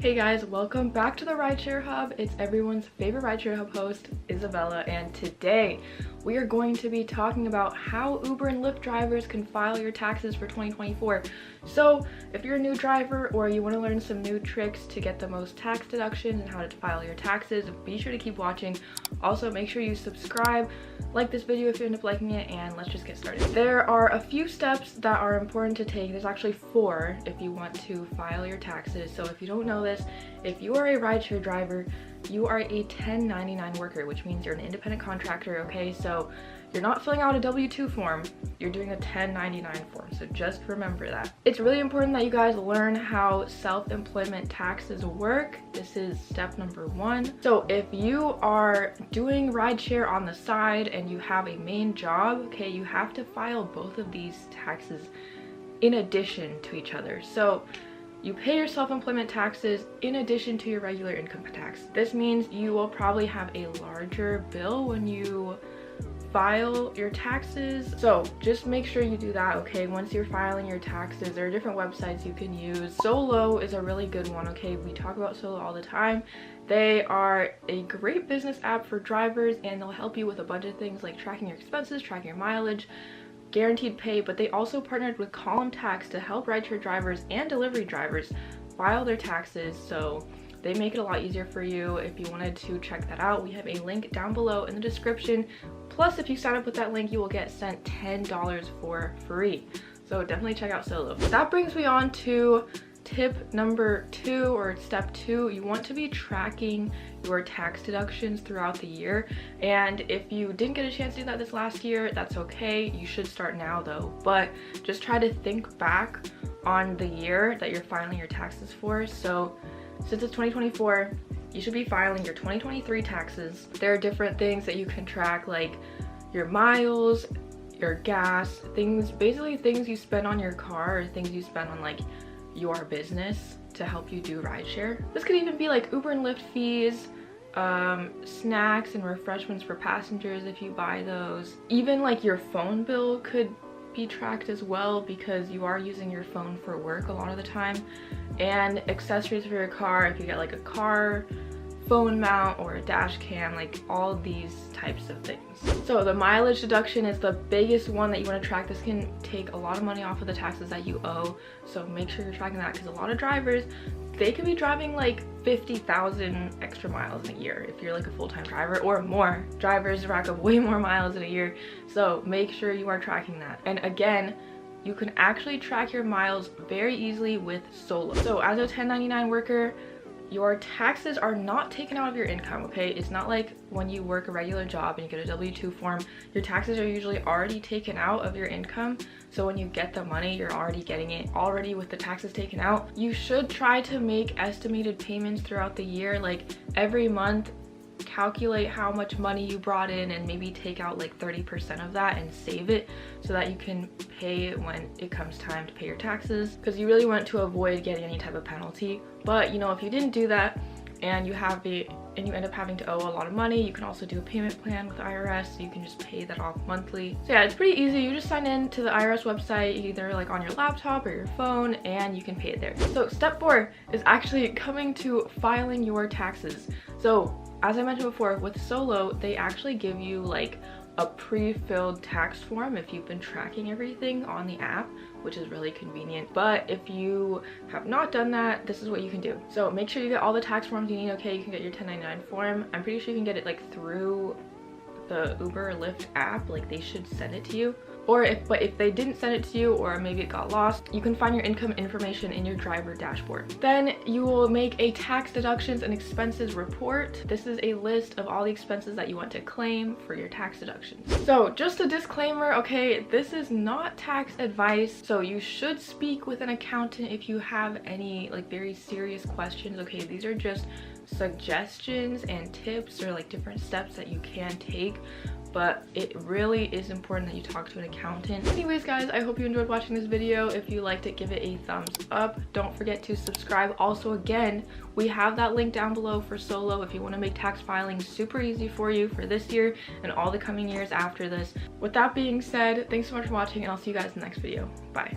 Hey guys, welcome back to the Rideshare Hub. It's everyone's favorite Rideshare Hub host, Isabella, and today we are going to be talking about how Uber and Lyft drivers can file your taxes for 2024. So if you're a new driver or you want to learn some new tricks to get the most tax deductions and how to file your taxes, be sure to keep watching. Also, make sure you subscribe, like this video if you end up liking it, and let's just get started. There are a few steps that are important to take. There's actually 4 if you want to file your taxes. So if you don't know this, if you are a rideshare driver, you are a 1099 worker, which means you're an independent contractor, okay? So you're not filling out a W-2 form, you're doing a 1099 form, so just remember that. It's really important that you guys learn how self-employment taxes work. This is step number 1. So if you are doing rideshare on the side and you have a main job, okay, you have to file both of these taxes in addition to each other. So you pay your self-employment taxes in addition to your regular income tax. This means you will probably have a larger bill when you file your taxes. So just make sure you do that, okay? Once you're filing your taxes, there are different websites you can use. Solo is a really good one, okay? We talk about Solo all the time. They are a great business app for drivers, and they'll help you with a bunch of things like tracking your expenses, tracking your mileage, guaranteed pay. But they also partnered with Column Tax to help rideshare drivers and delivery drivers file their taxes. So they make it a lot easier for you. If you wanted to check that out, we have a link down below in the description. Plus, if you sign up with that link, you will get sent $10 for free. So definitely check out Solo. That brings me on to tip number 2, or step 2. You want to be tracking your tax deductions throughout the year. And if you didn't get a chance to do that this last year, that's okay. You should start now though. But just try to think back on the year that you're filing your taxes for. So since it's 2024, you should be filing your 2023 taxes. There are different things that you can track, like your miles, your gas, things, basically things you spend on your car or things you spend on like your business to help you do rideshare. This could even be like Uber and Lyft fees, snacks and refreshments for passengers if you buy those. Even like your phone bill could be tracked as well, because you are using your phone for work a lot of the time. And accessories for your car, if you get like a car phone mount or a dash cam, like all these types of things. So the mileage deduction is the biggest one that you want to track. This can take a lot of money off of the taxes that you owe, so make sure you're tracking that, because a lot of drivers, they could be driving like 50,000 extra miles in a year if you're like a full-time driver, or more. Drivers rack up way more miles in a year, so make sure you are tracking that. And again, you can actually track your miles very easily with Solo. So as a 1099 worker, your taxes are not taken out of your income, okay? It's not like when you work a regular job and you get a W-2 form, your taxes are usually already taken out of your income. So when you get the money, you're already getting it already with the taxes taken out. You should try to make estimated payments throughout the year, like every month. Calculate how much money you brought in and maybe take out like 30% of that and save it so that you can pay when it comes time to pay your taxes, because you really want to avoid getting any type of penalty. But you know, if you didn't do that and you end up having to owe a lot of money, you can also do a payment plan with the IRS, so you can just pay that off monthly. So yeah, it's pretty easy. You just sign in to the IRS website, either like on your laptop or your phone, and you can pay it there. So step 4 is actually coming to filing your taxes. So as I mentioned before, with Solo, they actually give you like a pre-filled tax form if you've been tracking everything on the app, which is really convenient. But if you have not done that, this is what you can do. So make sure you get all the tax forms you need, okay? You can get your 1099 form. I'm pretty sure you can get it like through the Uber or Lyft app, like they should send it to you. Or if they didn't send it to you, or maybe it got lost, you can find your income information in your driver dashboard. Then you will make a tax deductions and expenses report. This is a list of all the expenses that you want to claim for your tax deductions. So just a disclaimer, okay, this is not tax advice, so you should speak with an accountant if you have any like very serious questions, okay? These are just suggestions and tips, or like different steps that you can take, but it really is important that you talk to an accountant. Anyways guys, I hope you enjoyed watching this video. If you liked it, give it a thumbs up. Don't forget to subscribe. Also, again, we have that link down below for Solo if you want to make tax filing super easy for you for this year and all the coming years after this. With that being said, thanks so much for watching, and I'll see you guys in the next video. Bye.